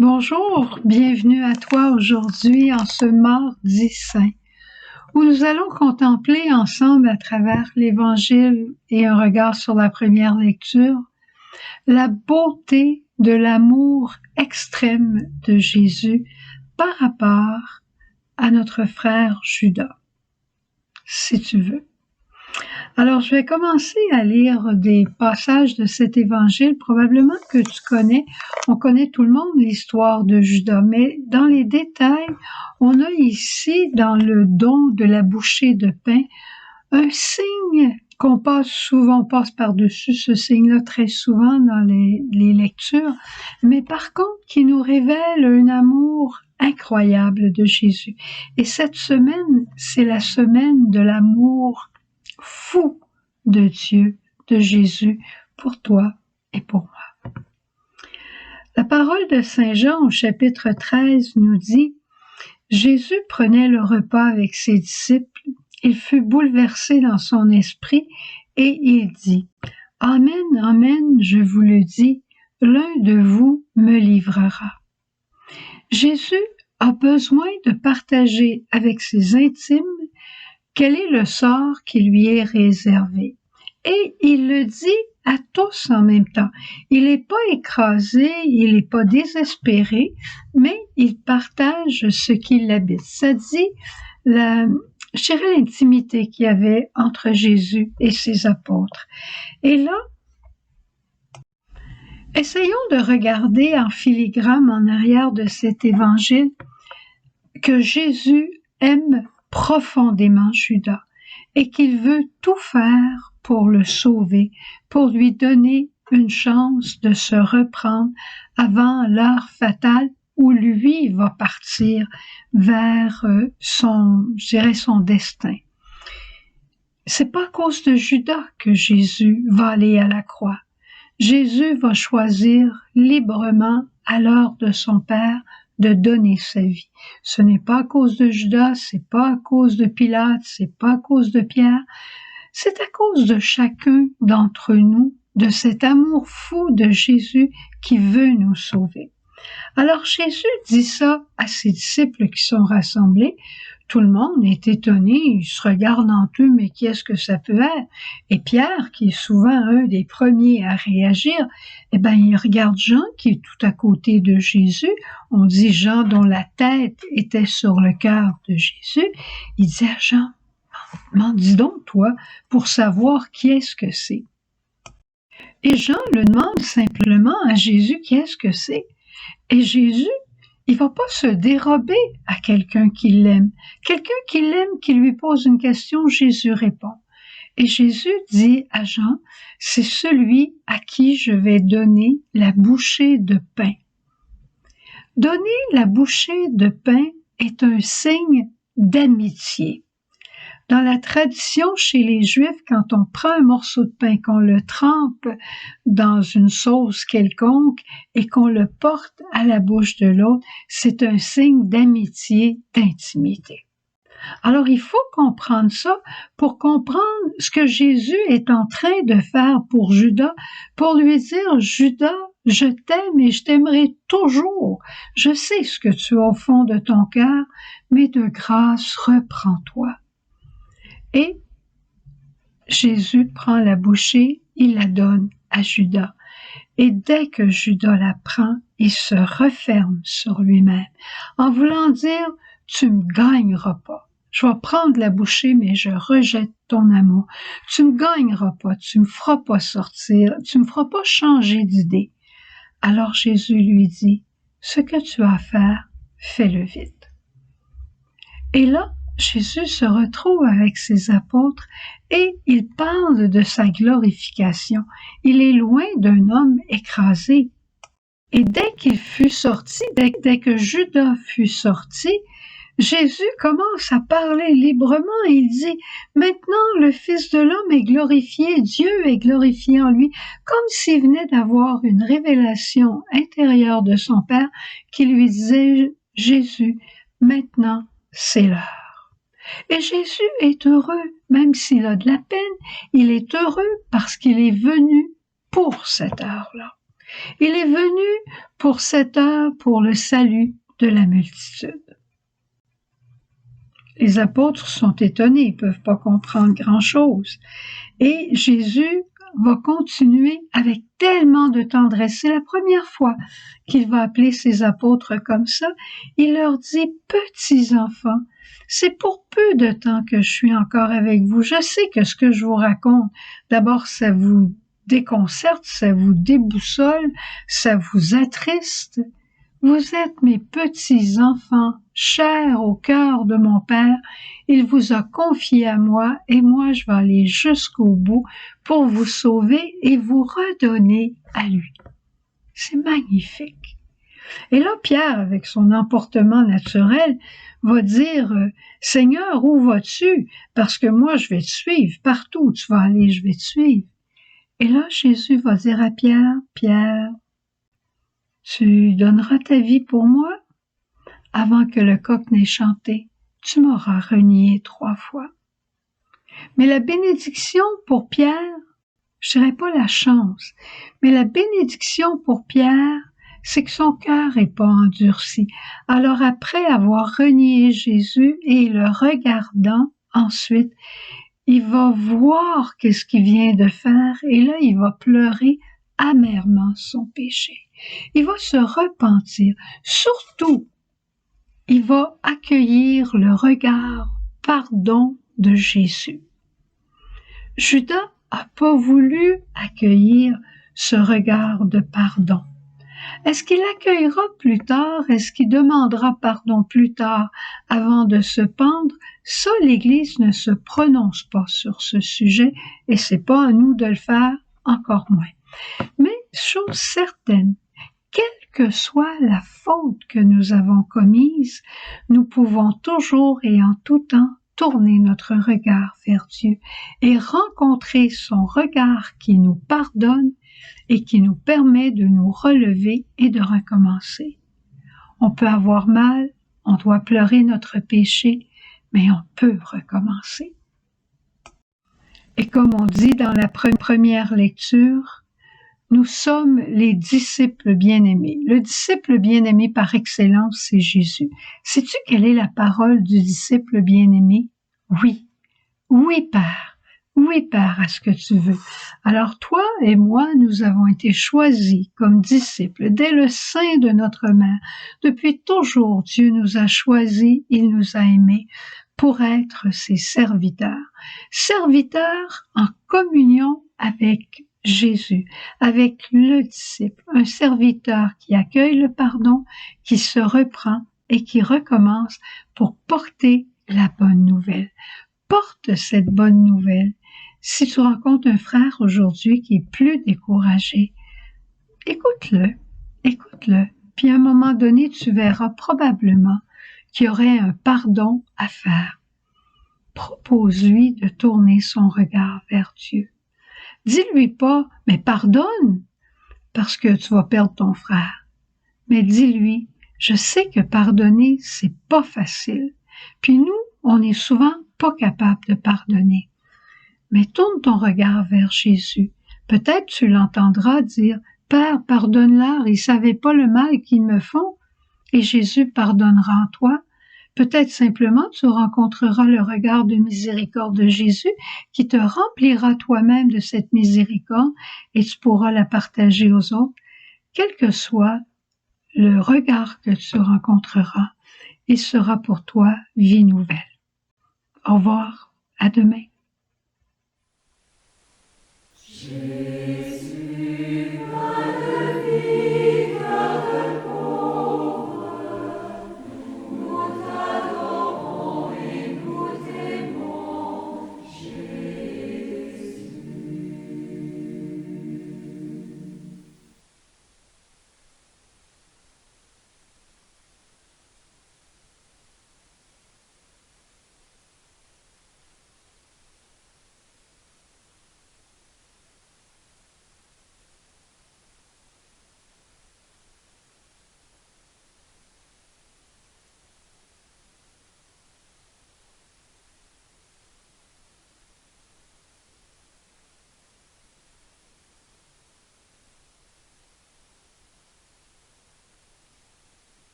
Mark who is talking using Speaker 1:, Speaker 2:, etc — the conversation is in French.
Speaker 1: Bonjour, bienvenue à toi aujourd'hui en ce mardi saint, où nous allons contempler ensemble à travers l'Évangile et un regard sur la première lecture, la beauté de l'amour extrême de Jésus par rapport à notre frère Judas, si tu veux. Alors, je vais commencer à lire des passages de cet évangile, probablement que tu connais. On connaît tout le monde l'histoire de Judas, mais dans les détails, on a ici, dans le don de la bouchée de pain, un signe qu'on passe souvent, on passe par-dessus ce signe-là très souvent dans les lectures, mais par contre qui nous révèle un amour incroyable de Jésus. Et cette semaine, c'est la semaine de l'amour fou de Dieu, de Jésus, pour toi et pour moi. La parole de Saint Jean au chapitre 13 nous dit « Jésus prenait le repas avec ses disciples, il fut bouleversé dans son esprit et il dit « Amen, amen, je vous le dis, l'un de vous me livrera. » Jésus a besoin de partager avec ses intimes quel est le sort qui lui est réservé. Et il le dit à tous en même temps. Il n'est pas écrasé, il n'est pas désespéré, mais il partage ce qui l'habite. Ça dit, je dirais l'intimité qu'il y avait entre Jésus et ses apôtres. Et là, essayons de regarder en filigrane en arrière de cet évangile que Jésus aime profondément Judas et qu'il veut tout faire pour le sauver, pour lui donner une chance de se reprendre avant l'heure fatale où lui va partir vers son destin. C'est pas à cause de Judas que Jésus va aller à la croix. Jésus va choisir librement à l'heure de son Père de donner sa vie. Ce n'est pas à cause de Judas, c'est pas à cause de Pilate, c'est pas à cause de Pierre, c'est à cause de chacun d'entre nous, de cet amour fou de Jésus qui veut nous sauver. Alors Jésus dit ça à ses disciples qui sont rassemblés. Tout le monde est étonné, ils se regardent entre eux, mais qu'est-ce que ça peut être? Et Pierre, qui est souvent un des premiers à réagir, il regarde Jean, qui est tout à côté de Jésus. On dit Jean dont la tête était sur le cœur de Jésus. Il dit à Jean, m'en dis donc toi, pour savoir qui est-ce que c'est. Et Jean le demande simplement à Jésus qui est-ce que c'est. Et Jésus, il va pas se dérober à quelqu'un qui l'aime. Quelqu'un qui l'aime, qui lui pose une question, Jésus répond. Et Jésus dit à Jean, c'est celui à qui je vais donner la bouchée de pain. Donner la bouchée de pain est un signe d'amitié. Dans la tradition chez les Juifs, quand on prend un morceau de pain, qu'on le trempe dans une sauce quelconque et qu'on le porte à la bouche de l'autre, c'est un signe d'amitié, d'intimité. Alors, il faut comprendre ça pour comprendre ce que Jésus est en train de faire pour Judas, pour lui dire, Judas, je t'aime et je t'aimerai toujours. Je sais ce que tu as au fond de ton cœur, mais de grâce, reprends-toi. Et Jésus prend la bouchée, il la donne à Judas. Et dès que Judas la prend, il se referme sur lui-même, en voulant dire, tu me gagneras pas. Je vais prendre la bouchée, mais je rejette ton amour. Tu me gagneras pas, tu me feras pas sortir, tu me feras pas changer d'idée. Alors Jésus lui dit, ce que tu as à faire, fais-le vite. Et là, Jésus se retrouve avec ses apôtres et il parle de sa glorification. Il est loin d'un homme écrasé. Et dès qu'il fut sorti, dès que Judas fut sorti, Jésus commence à parler librement et il dit, maintenant le Fils de l'homme est glorifié, Dieu est glorifié en lui, comme s'il venait d'avoir une révélation intérieure de son Père qui lui disait, Jésus, maintenant c'est l'heure. Et Jésus est heureux, même s'il a de la peine, il est heureux parce qu'il est venu pour cette heure-là. Il est venu pour cette heure, pour le salut de la multitude. Les apôtres sont étonnés, ils ne peuvent pas comprendre grand-chose. Et Jésus va continuer avec tellement de tendresse. C'est la première fois qu'il va appeler ses apôtres comme ça. Il leur dit, petits enfants, c'est pour peu de temps que je suis encore avec vous. Je sais que ce que je vous raconte, d'abord, ça vous déconcerte, ça vous déboussole, ça vous attriste. Vous êtes mes petits enfants, chers au cœur de mon Père. Il vous a confié à moi et moi je vais aller jusqu'au bout pour vous sauver et vous redonner à lui. C'est magnifique. Et là, Pierre, avec son emportement naturel, va dire, Seigneur, où vas-tu? Parce que moi, je vais te suivre. Partout où tu vas aller, je vais te suivre. Et là, Jésus va dire à Pierre, Pierre, tu donneras ta vie pour moi? Avant que le coq n'ait chanté, tu m'auras renié 3 fois. Mais la bénédiction pour Pierre, je dirais pas la chance, mais la bénédiction pour Pierre, c'est que son cœur n'est pas endurci. Alors après avoir renié Jésus et le regardant ensuite, il va voir qu'est-ce qu'il vient de faire et là il va pleurer amèrement son péché. Il va se repentir. Surtout, il va accueillir le regard pardon de Jésus. Judas n'a pas voulu accueillir ce regard de pardon. Est-ce qu'il l'accueillera plus tard? Est-ce qu'il demandera pardon plus tard avant de se pendre? Ça, l'Église ne se prononce pas sur ce sujet et c'est pas à nous de le faire, encore moins. Mais, chose certaine, quelle que soit la faute que nous avons commise, nous pouvons toujours et en tout temps tourner notre regard vers Dieu et rencontrer son regard qui nous pardonne et qui nous permet de nous relever et de recommencer. On peut avoir mal, on doit pleurer notre péché, mais on peut recommencer. Et comme on dit dans la première lecture, nous sommes les disciples bien-aimés. Le disciple bien-aimé par excellence, c'est Jésus. Sais-tu quelle est la parole du disciple bien-aimé? Oui. Oui, Père. Oui, Père, à ce que tu veux. Alors toi et moi, nous avons été choisis comme disciples dès le sein de notre mère. Depuis toujours, Dieu nous a choisis, il nous a aimés pour être ses serviteurs. Serviteurs en communion avec Jésus, avec le disciple, un serviteur qui accueille le pardon, qui se reprend et qui recommence pour porter la bonne nouvelle. Porte cette bonne nouvelle. Si tu rencontres un frère aujourd'hui qui est plus découragé, écoute-le, puis à un moment donné, tu verras probablement qu'il y aurait un pardon à faire. Propose-lui de tourner son regard vers Dieu. Dis-lui pas, mais pardonne, parce que tu vas perdre ton frère. Mais dis-lui, je sais que pardonner, c'est pas facile. Puis nous, on est souvent pas capable de pardonner. Mais tourne ton regard vers Jésus. Peut-être tu l'entendras dire, Père, pardonne-leur, ils savaient pas le mal qu'ils me font. Et Jésus pardonnera en toi. Peut-être simplement tu rencontreras le regard de miséricorde de Jésus qui te remplira toi-même de cette miséricorde et tu pourras la partager aux autres. Quel que soit le regard que tu rencontreras, il sera pour toi vie nouvelle. Au revoir, à demain.
Speaker 2: Jésus.